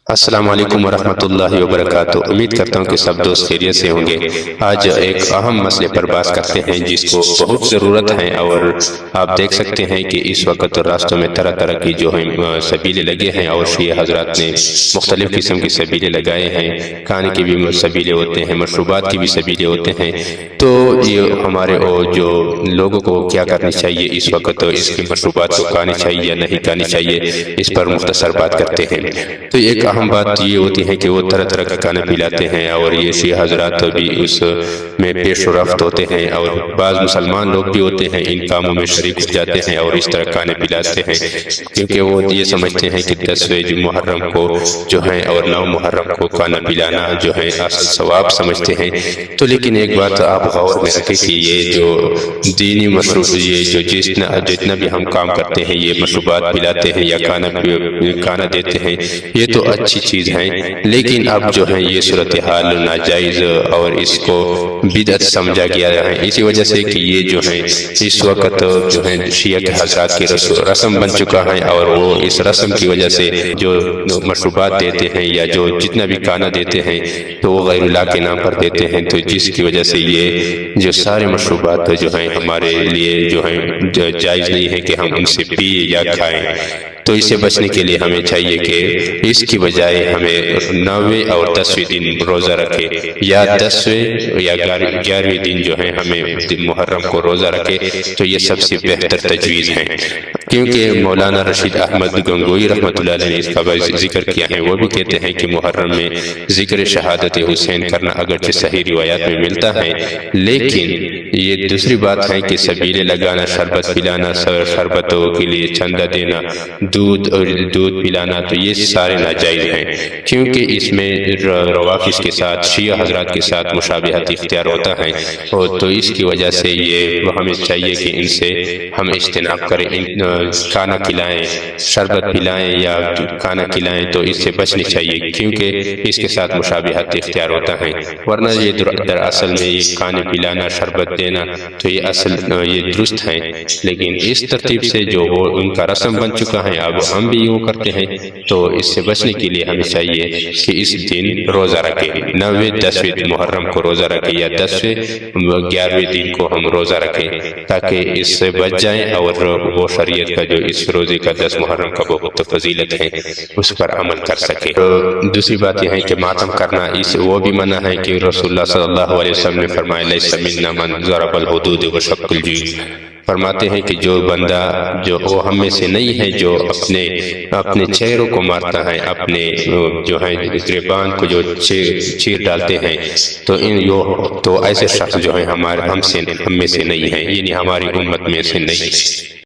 السلام علیکم ورحمۃ اللہ وبرکاتہ۔ امید کرتا ہوں کہ سب دوست خیریت سے ہوں گے۔ آج ایک اہم مسئلے پر بات کرتے ہیں جس کو بہت ضرورت ہے، اور آپ دیکھ سکتے ہیں کہ اس وقت راستوں میں طرح طرح کی جو ہے سبیلے لگے ہیں، اور شیعہ حضرات نے مختلف قسم کی سبیلے لگائے ہیں۔ کھانے کی بھی سبیلے ہوتے ہیں، مشروبات کی بھی سبیلے ہوتے ہیں۔ تو یہ ہمارے جو لوگوں کو کیا کرنی چاہیے اس وقت، اس کی مشروبات کو کھانی چاہیے یا نہیں کھانی چاہیے، اس پر مختصر بات کرتے ہیں۔ تو ایک اہم بات یہ ہوتی ہے کہ وہ طرح طرح کا کھانا پلاتے ہیں، اور یہ شیعہ حضرات بھی اس میں پیش رفت ہوتے ہیں، اور بعض مسلمان لوگ بھی ہوتے ہیں ان کاموں میں شریک ہو جاتے ہیں اور اس طرح کھانے پلاتے ہیں، کیونکہ وہ یہ سمجھتے ہیں کہ 10ویں محرم کو جو ہے اور 9 محرم کو کھانا پلانا جو ہے ثواب سمجھتے ہیں۔ تو لیکن ایک بات آپ غور میں رکھیں کہ یہ جو دینی مشروب، یہ جو جتنا بھی ہم کام کرتے ہیں، یہ مشروبات پلاتے ہیں یا کھانا دیتے ہیں، یہ تو اچھی چیز ہے، لیکن اب جو ہے یہ صورتحال ناجائز اور اس کو بدعت سمجھا گیا ہے۔ اسی وجہ سے کہ یہ جو ہے اس وقت جو ہے شیعہ کے حضرات کی رسم بن چکا ہے، اور وہ اس رسم کی وجہ سے جو مشروبات دیتے ہیں یا جو جتنا بھی کھانا دیتے ہیں تو وہ غیر اللہ کے نام پر دیتے ہیں، تو جس کی وجہ سے یہ جو سارے مشروبات جو ہیں ہمارے لیے جو ہے جائز نہیں ہے کہ ہم ان سے پیے یا کھائیں۔ تو اسے بچنے کے لیے ہمیں چاہیے کہ اس کی بجائے ہمیں 9ویں اور 10ویں دن روزہ رکھے، یا 10ویں یا 11ویں دن جو ہے ہمیں محرم کو روزہ رکھے، تو یہ سب سے بہتر تجویز ہے۔ کیونکہ مولانا رشید احمد گنگوئی رحمۃ اللہ علیہ نے اس کا ذکر کیا ہے، وہ بھی کہتے ہیں کہ محرم میں ذکر شہادت حسین کرنا اگرچہ صحیح روایات میں ملتا ہے، لیکن یہ دوسری بات ہے کہ سبیلے لگانا، شربت پلانا، شربتوں کے لیے چندہ دینا، دودھ پلانا، تو یہ سارے ناجائز ہیں، کیونکہ اس میں روافض کے ساتھ، شیعہ حضرات کے ساتھ مشابہت اختیار ہوتا ہے، اور تو اس کی وجہ سے یہ ہمیں چاہیے کہ ان سے ہم اجتناب کریں، کھانا کھلائیں، شربت پلائیں یا کھانا کھلائیں، تو اس سے بچنی چاہیے، کیونکہ اس کے ساتھ مشابہت اختیار ہوتا ہے، ورنہ یہ دراصل میں یہ کھانے پلانا، شربت دینا، تو یہ درست ہے، لیکن اس ترتیب سے جو وہ ان کا رسم بن چکا ہے اب ہم بھی یوں کرتے ہیں، تو اس سے بچنے کے لیے ہمیں چاہیے کہ اس دن روزہ رکھیں، 9ویں 10ویں محرم کو روزہ رکھیں، یا 10ویں 11ویں دن کو ہم روزہ رکھیں، تاکہ اس سے بچ جائیں، اور وہ شریعت کا جو اس روزے کا 10 محرم کا بہت فضیلت ہے اس پر عمل کر سکے۔ دوسری بات یہ ہے کہ ماتم کرنا وہ بھی منع ہے، کہ رسول اللہ صلی اللہ علیہ وسلم نے فرمایا لیس منا من ضرب الحدود وشق الجیوب، فرماتے ہیں کہ جو بندہ جو وہ ہم میں سے نہیں ہے جو اپنے چہروں کو مارتا ہے، اپنے جو ہے گریبان کو جو چیر ڈالتے ہیں، تو ایسے شخص جو ہے ہم میں سے نہیں ہے، یعنی ہماری امت میں سے نہیں۔